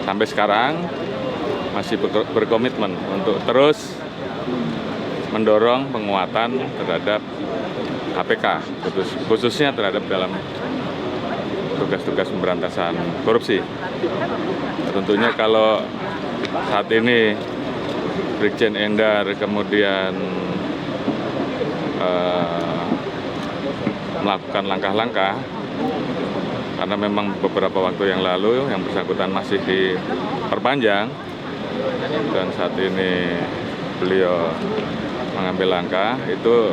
Sampai sekarang masih berkomitmen untuk terus mendorong penguatan terhadap KPK, khususnya terhadap dalam tugas-tugas pemberantasan korupsi. Tentunya kalau saat ini Brigjen Endar kemudian melakukan langkah-langkah, karena memang beberapa waktu yang lalu yang bersangkutan masih diperpanjang, dan saat ini beliau mengambil langkah, itu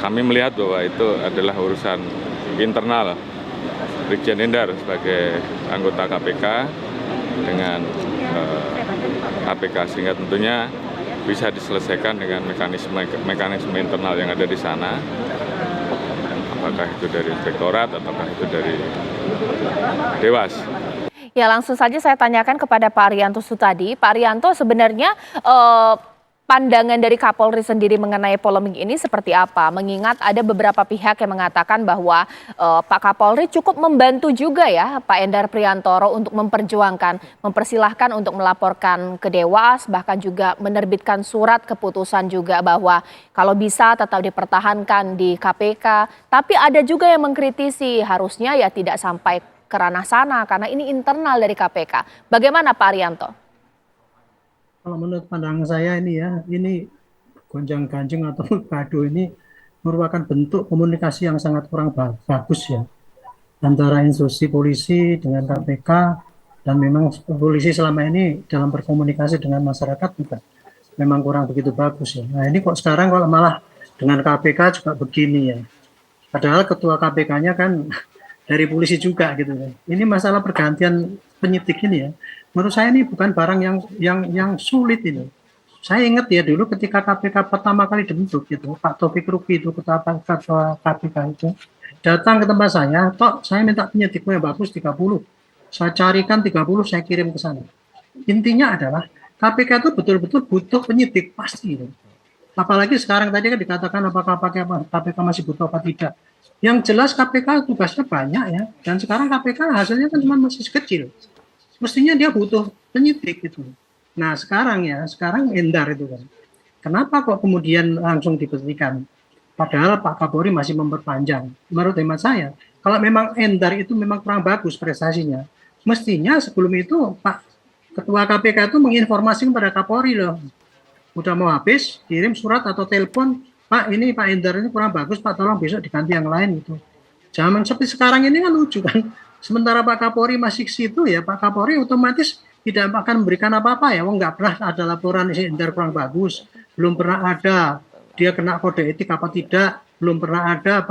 kami melihat bahwa itu adalah urusan internal Brigjen Endar sebagai anggota KPK dengan KPK, sehingga tentunya bisa diselesaikan dengan mekanisme internal yang ada di sana, apakah itu dari inspektorat ataukah itu dari Dewas. Ya, langsung saja saya tanyakan kepada Pak Arianto Sutadi. Pak Arianto, sebenarnya pandangan dari Kapolri sendiri mengenai polemik ini seperti apa? Mengingat ada beberapa pihak yang mengatakan bahwa Pak Kapolri cukup membantu juga ya Pak Endar Priantoro untuk mempersilahkan untuk melaporkan ke Dewas, bahkan juga menerbitkan surat keputusan juga bahwa kalau bisa tetap dipertahankan di KPK. Tapi ada juga yang mengkritisi harusnya ya tidak sampai ke ranah sana karena ini internal dari KPK. Bagaimana Pak Arianto? Kalau menurut pandangan saya ini gonjang-ganjing atau gaduh ini merupakan bentuk komunikasi yang sangat kurang bagus ya antara institusi polisi dengan KPK, dan memang polisi selama ini dalam berkomunikasi dengan masyarakat juga memang kurang begitu bagus ya. Nah ini kok sekarang kalau malah dengan KPK juga begini ya. Padahal ketua KPK-nya kan dari polisi juga gitu kan. Ini masalah pergantian penyidik ini ya. Menurut saya ini bukan barang yang sulit ini. Saya ingat ya dulu ketika KPK pertama kali dibentuk gitu, Pak Taufik Ruki itu ketua KPK itu datang ke tempat saya, "Tok, saya minta penyidiknya bagus 30. Saya carikan 30, saya kirim ke sana." Intinya adalah KPK itu betul-betul butuh penyidik pasti. Gitu. Apalagi sekarang tadi kan dikatakan apakah KPK masih butuh apa tidak. Yang jelas KPK tugasnya banyak ya, dan sekarang KPK hasilnya kan cuma masih kecil. Mestinya dia butuh penyidik gitu. Nah sekarang Endar itu kan. Kenapa kok kemudian langsung diberhentikan? Padahal Pak Kapolri masih memperpanjang. Menurut hemat saya, kalau memang Endar itu memang kurang bagus prestasinya, mestinya sebelum itu Pak Ketua KPK itu menginformasikan pada Kapolri loh. Udah mau habis, kirim surat atau telepon, "Pak, ini Pak Endar ini kurang bagus, Pak, tolong besok diganti yang lain." Gitu. Zaman seperti sekarang ini kan lucu kan. Sementara Pak Kapolri masih ke situ ya, Pak Kapolri otomatis tidak akan memberikan apa-apa ya. Nggak pernah ada laporan Endar kurang bagus, belum pernah ada dia kena kode etik apa tidak, belum pernah ada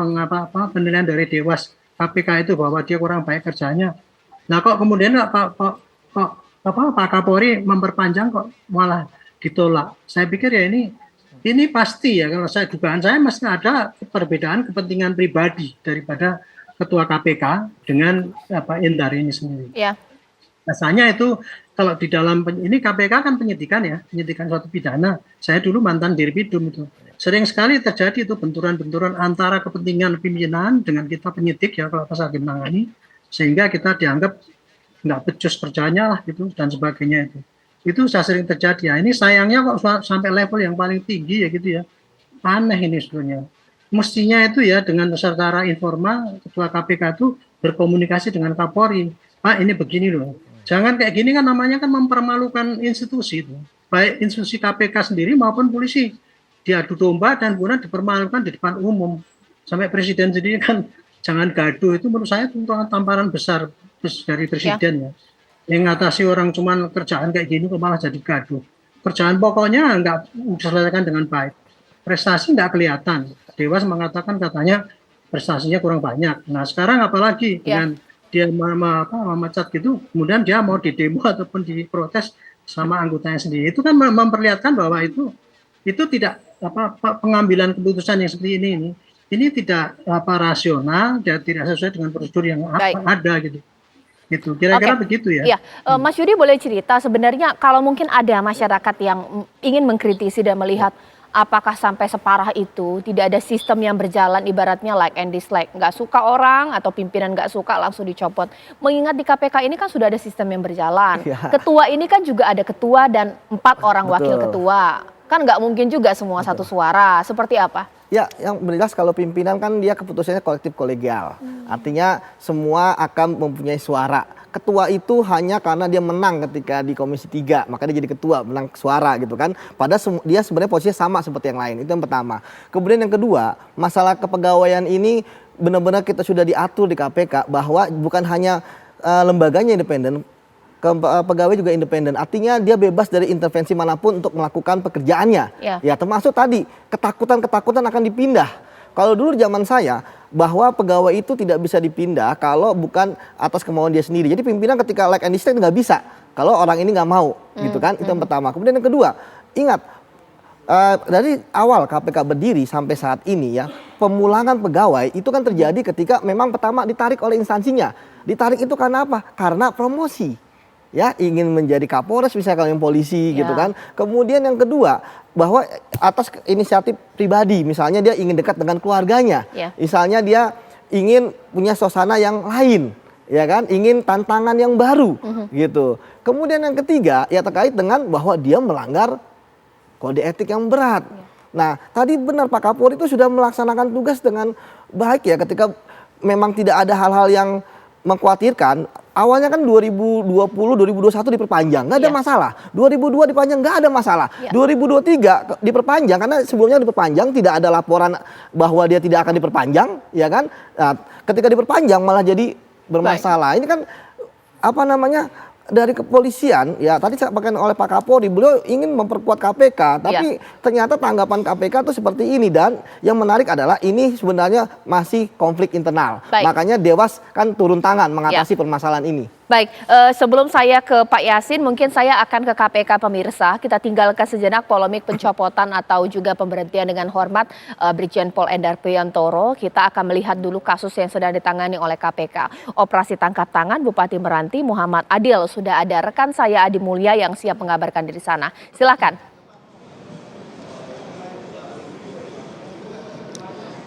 penilaian dari Dewas KPK itu bahwa dia kurang baik kerjanya. Nah kok kemudian Pak Kapolri memperpanjang kok malah ditolak. Saya pikir ya ini pasti ya, kalau dugaan saya masih ada perbedaan kepentingan pribadi daripada Ketua KPK dengan Endar ini sendiri. Ya. Rasanya itu kalau di dalam ini KPK kan penyidikan suatu pidana. Saya dulu mantan Dirpidum itu. Sering sekali terjadi itu benturan-benturan antara kepentingan pimpinan dengan kita penyidik ya kalau pasal menangani, sehingga kita dianggap nggak becus kerjanya lah gitu dan sebagainya itu. Itu saya sering terjadi ya. Ini sayangnya kok sampai level yang paling tinggi ya gitu ya. Aneh ini sebenarnya. Mestinya itu ya dengan secara informal Ketua KPK itu berkomunikasi dengan Kapolri. "Pak, ini begini loh." Jangan kayak gini kan, namanya kan mempermalukan institusi itu. Baik institusi KPK sendiri maupun polisi. Diadu domba dan kemudian dipermalukan di depan umum. Sampai presiden sendiri kan jangan gaduh, itu menurut saya itu tamparan besar dari presiden ya. Yang ngatasi orang cuman kerjaan kayak gini kok malah jadi gaduh. Kerjaan pokoknya nggak diselesaikan dengan baik. Prestasi nggak kelihatan. Dewas mengatakan katanya prestasinya kurang banyak. Nah sekarang apalagi dengan dia memecat gitu, kemudian dia mau didemo ataupun diprotes sama anggotanya sendiri. Itu kan memperlihatkan bahwa itu tidak pengambilan keputusan yang seperti ini tidak rasional dan tidak sesuai dengan prosedur yang ada gitu. Itu kira-kira begitu ya. Iya, Mas Yudi boleh cerita sebenarnya kalau mungkin ada masyarakat yang ingin mengkritisi dan melihat apakah sampai separah itu, tidak ada sistem yang berjalan ibaratnya like and dislike, nggak suka orang atau pimpinan nggak suka langsung dicopot. Mengingat di KPK ini kan sudah ada sistem yang berjalan. Ya. Ketua ini kan juga ada ketua dan 4 orang wakil Betul. ketua. Kan nggak mungkin juga semua satu suara. Seperti apa? Ya, yang jelas kalau pimpinan kan dia keputusannya kolektif kolegial. Artinya semua akan mempunyai suara. Ketua itu hanya karena dia menang ketika di Komisi 3, maka dia jadi ketua, menang suara gitu kan. Padahal dia sebenarnya posisinya sama seperti yang lain. Itu yang pertama. Kemudian yang kedua, masalah kepegawaian ini benar-benar kita sudah diatur di KPK bahwa bukan hanya lembaganya independen, pegawai juga independen. Artinya dia bebas dari intervensi manapun untuk melakukan pekerjaannya. Ya. Ya, termasuk tadi ketakutan akan dipindah. Kalau dulu zaman saya bahwa pegawai itu tidak bisa dipindah kalau bukan atas kemauan dia sendiri. Jadi pimpinan ketika like and dislike nggak bisa kalau orang ini nggak mau, gitu kan? Itu yang pertama. Kemudian yang kedua, ingat dari awal KPK berdiri sampai saat ini ya, pemulangan pegawai itu kan terjadi ketika memang pertama ditarik oleh instansinya. Ditarik itu karena apa? Karena promosi. Ya, ingin menjadi Kapolres misalnya kalau yang polisi gitu kan. Kemudian yang kedua, bahwa atas inisiatif pribadi, misalnya dia ingin dekat dengan keluarganya. Misalnya dia ingin punya suasana yang lain, ya kan? Ingin tantangan yang baru gitu. Kemudian yang ketiga, ya terkait dengan bahwa dia melanggar kode etik yang berat. Nah, tadi benar Pak Kapolri itu sudah melaksanakan tugas dengan baik ya, ketika memang tidak ada hal-hal yang mengkhawatirkan. Awalnya kan 2020, 2021 diperpanjang, nggak ada masalah. 2002 diperpanjang, nggak ada masalah. 2023 diperpanjang, karena sebelumnya diperpanjang tidak ada laporan bahwa dia tidak akan diperpanjang, ya kan? Nah, ketika diperpanjang malah jadi bermasalah. Ini kan apa namanya, dari kepolisian, ya tadi disampaikan oleh Pak Kapolri, beliau ingin memperkuat KPK, tapi ternyata tanggapan KPK itu seperti ini. Dan yang menarik adalah ini sebenarnya masih konflik internal. Makanya Dewas kan turun tangan mengatasi permasalahan ini. Baik, sebelum saya ke Pak Yasin, mungkin saya akan ke KPK pemirsa. Kita tinggalkan sejenak polemik pencopotan atau juga pemberhentian dengan hormat Brigjen Pol Endar Priantoro. Kita akan melihat dulu kasus yang sedang ditangani oleh KPK. Operasi tangkap tangan Bupati Meranti Muhammad Adil. Sudah ada rekan saya Adi Mulya yang siap mengabarkan dari sana. Silakan.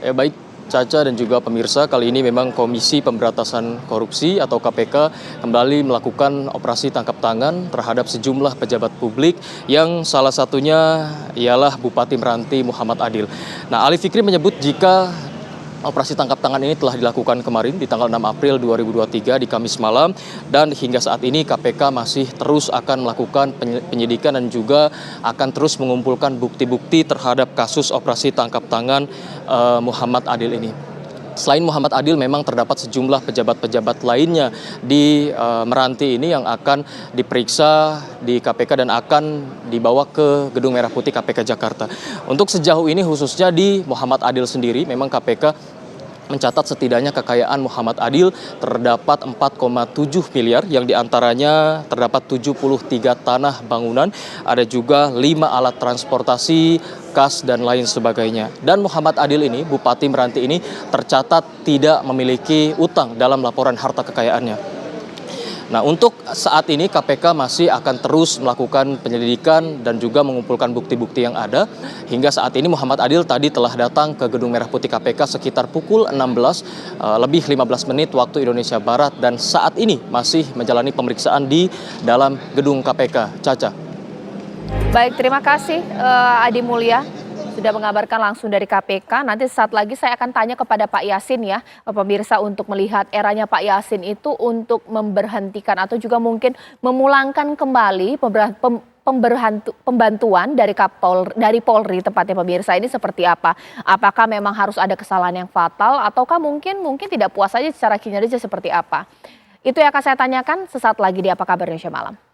Ya baik, Caca dan juga pemirsa, kali ini memang Komisi Pemberantasan Korupsi atau KPK kembali melakukan operasi tangkap tangan terhadap sejumlah pejabat publik yang salah satunya ialah Bupati Meranti Muhammad Adil. Nah, Ali Fikri menyebut jika operasi tangkap tangan ini telah dilakukan kemarin di tanggal 6 April 2023 di Kamis malam, dan hingga saat ini KPK masih terus akan melakukan penyidikan dan juga akan terus mengumpulkan bukti-bukti terhadap kasus operasi tangkap tangan Muhammad Adil ini. Selain Muhammad Adil, memang terdapat sejumlah pejabat-pejabat lainnya di Meranti ini yang akan diperiksa di KPK dan akan dibawa ke Gedung Merah Putih KPK Jakarta. Untuk sejauh ini khususnya di Muhammad Adil sendiri, memang KPK mencatat setidaknya kekayaan Muhammad Adil terdapat 4,7 miliar yang diantaranya terdapat 73 tanah bangunan, ada juga 5 alat transportasi, kas dan lain sebagainya. Dan Muhammad Adil ini, Bupati Meranti ini tercatat tidak memiliki utang dalam laporan harta kekayaannya. Nah, untuk saat ini KPK masih akan terus melakukan penyelidikan dan juga mengumpulkan bukti-bukti yang ada. Hingga saat ini Muhammad Adil tadi telah datang ke Gedung Merah Putih KPK sekitar pukul 16 lebih 15 menit waktu Indonesia Barat, dan saat ini masih menjalani pemeriksaan di dalam gedung KPK. Caca. Baik, terima kasih Adi Mulya sudah mengabarkan langsung dari KPK. Nanti saat lagi saya akan tanya kepada Pak Yasin ya, pemirsa, untuk melihat eranya Pak Yasin itu untuk memberhentikan atau juga mungkin memulangkan kembali pembantuan dari Polri tepatnya pemirsa ini seperti apa? Apakah memang harus ada kesalahan yang fatal ataukah mungkin tidak puas saja secara kinerja seperti apa? Itu yang akan saya tanyakan sesaat lagi di Apa Kabar Indonesia Malam.